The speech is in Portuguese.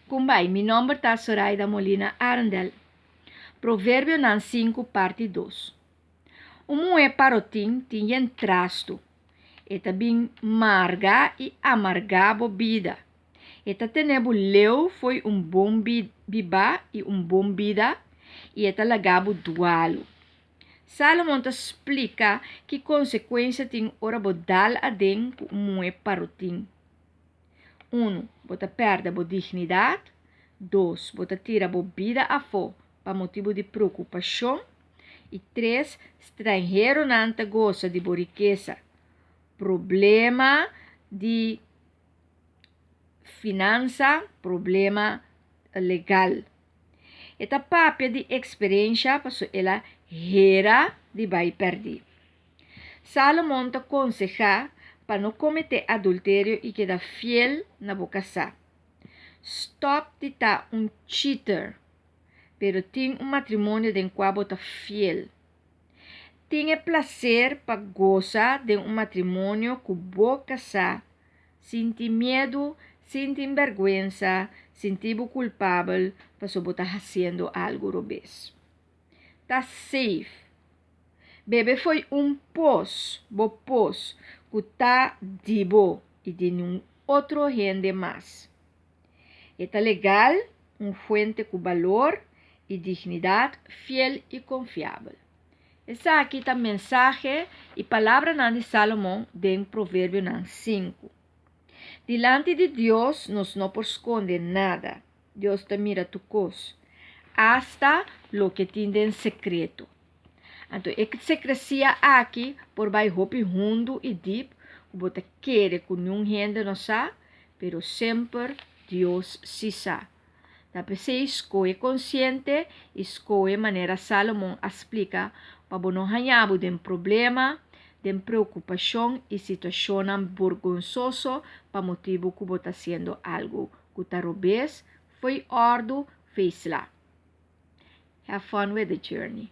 Kumbai, mi nome é Zoraida Molina Arndel. Provérbio 5, parte 2. Mulher parotim tinha trasto. Eta bem marga e amarga bebida. Eta tenebo leu foi bom biba e bom vida. E eta lagabo dualo. Salomão explica que consequência tem ora bodal adem por mulher parotim. 1. Bota perde a dignidade. 2. Bota tira a vida a fora para motivo de preocupação. E 3. Estrangeiro não gosta de boa riqueza. Problema de finança, problema legal. Esta papia de experiência para ela era de vai perder. Salomão te aconselha para não cometer adultério e quedar fiel na boca casar. Stop de estar cheater, pero tem matrimônio de qual você fiel. Tenha prazer para gozar de matrimônio com boa casar, sem ter medo, sem ter vergonha, sem ter culpável, para você estar fazendo algo robês. Tá safe. Bebê foi bo pos, que tá dibo e de nenhum outro gente mais. Está legal, fuente com valor e dignidade, fiel e confiável. Essa aqui está a mensagem e palavra de Salomão em Provérbio 5. Delante de Deus, nós não podemos esconder nada. Deus te mira tu coisa, hasta lo que tem em secreto. Então, é que secrecia aqui, por vai hopi hundo e deep, o bota querer com nenhum gente não sabe, pero sempre Deus se sabe. Da você escolhe consciente, escolhe maneira Salomão explica, para não ganhar de problema, de preocupação e situação vergonhosa, para motivo que você está fazendo algo que está robês, foi ordo, fez lá. Have fun with the journey.